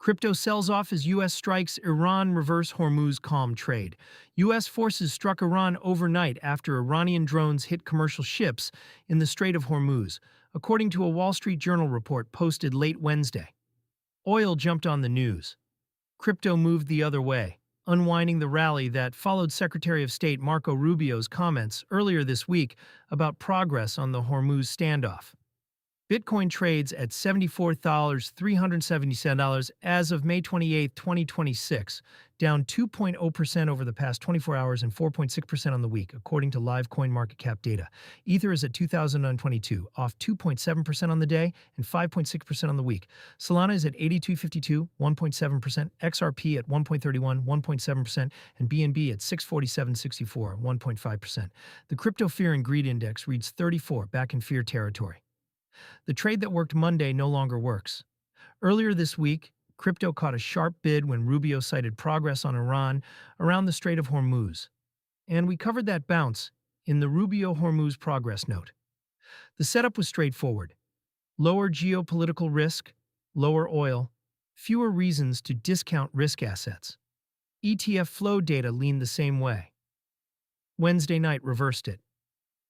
Crypto sells off as U.S. strikes Iran reverse Hormuz calm trade. U.S. forces struck Iran overnight after Iranian drones hit commercial ships in the Strait of Hormuz, according to a Wall Street Journal report posted late Wednesday. Oil jumped on the news. Crypto moved the other way, unwinding the rally that followed Secretary of State Marco Rubio's comments earlier this week about progress on the Hormuz standoff. Bitcoin trades at $74,377 as of May 28, 2026, down 2.0% over the past 24 hours and 4.6% on the week, according to live CoinMarketCap data. Ether is at $2,022, off 2.7% on the day and 5.6% on the week. Solana is at $82.52, 1.7%, XRP at 1.31, 1.7%, and BNB at 647.64, 1.5%. The Crypto Fear and Greed Index reads 34, back in fear territory. The trade that worked Monday no longer works. Earlier this week, crypto caught a sharp bid when Rubio cited progress on Iran around the Strait of Hormuz. And we covered that bounce in the Rubio-Hormuz progress note. The setup was straightforward. Lower geopolitical risk, lower oil, fewer reasons to discount risk assets. ETF flow data leaned the same way. Wednesday night reversed it.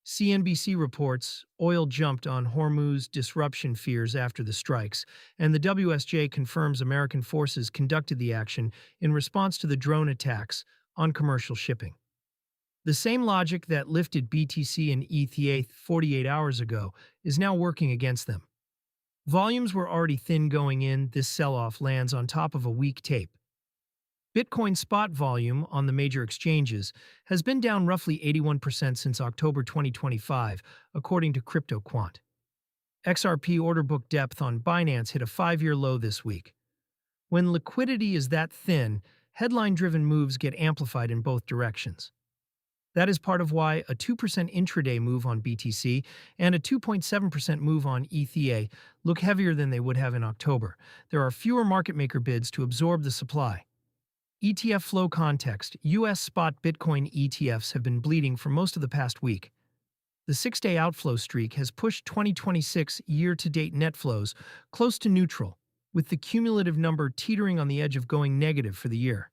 CNBC reports oil jumped on Hormuz disruption fears after the strikes, and the WSJ confirms American forces conducted the action in response to the drone attacks on commercial shipping. The same logic that lifted BTC and ETH 48 hours ago is now working against them. Volumes were already thin going in. This sell-off lands on top of a weak tape. Bitcoin spot volume on the major exchanges has been down roughly 81% since October 2025, according to CryptoQuant. XRP order book depth on Binance hit a 5-year low this week. When liquidity is that thin, headline-driven moves get amplified in both directions. That is part of why a 2% intraday move on BTC and a 2.7% move on ETH look heavier than they would have in October. There are fewer market maker bids to absorb the supply. ETF flow context: U.S. spot Bitcoin ETFs have been bleeding for most of the past week. The 6-day outflow streak has pushed 2026 year-to-date net flows close to neutral, with the cumulative number teetering on the edge of going negative for the year.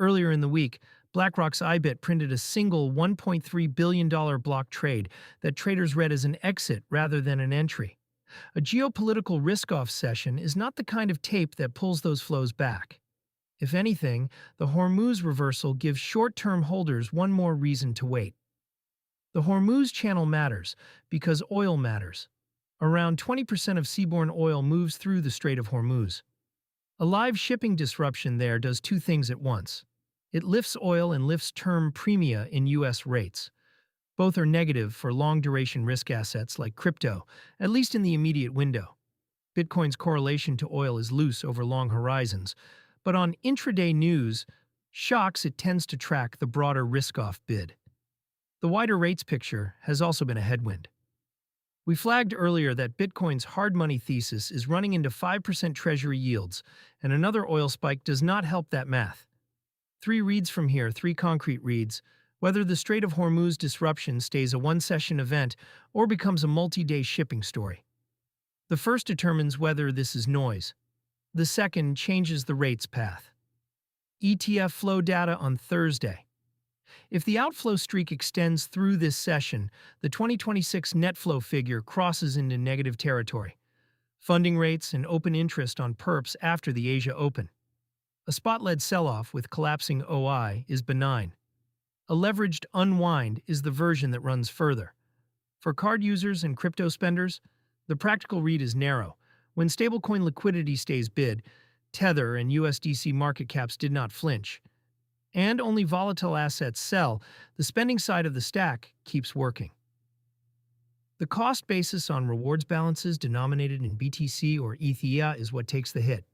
Earlier in the week, BlackRock's IBIT printed a single $1.3 billion block trade that traders read as an exit rather than an entry. A geopolitical risk-off session is not the kind of tape that pulls those flows back. If anything, the Hormuz reversal gives short-term holders one more reason to wait. The Hormuz channel matters because oil matters. Around 20% of seaborne oil moves through the Strait of Hormuz. A live shipping disruption there does two things at once. It lifts oil and lifts term premia in U.S. rates. Both are negative for long-duration risk assets like crypto, at least in the immediate window. Bitcoin's correlation to oil is loose over long horizons, but on intraday news, shocks it tends to track the broader risk-off bid. The wider rates picture has also been a headwind. We flagged earlier that Bitcoin's hard money thesis is running into 5% treasury yields, and another oil spike does not help that math. 3 reads from here, 3 concrete reads: whether the Strait of Hormuz disruption stays a one-session event or becomes a multi-day shipping story. The first determines whether this is noise. The second changes the rates path. ETF flow data on Thursday. If the outflow streak extends through this session, the 2026 net flow figure crosses into negative territory. Funding rates and open interest on perps after the Asia Open. A spot-led sell-off with collapsing OI is benign. A leveraged unwind is the version that runs further. For card users and crypto spenders, the practical read is narrow. When stablecoin liquidity stays bid, Tether and USDC market caps did not flinch. And only volatile assets sell, the spending side of the stack keeps working. The cost basis on rewards balances denominated in BTC or ETH is what takes the hit.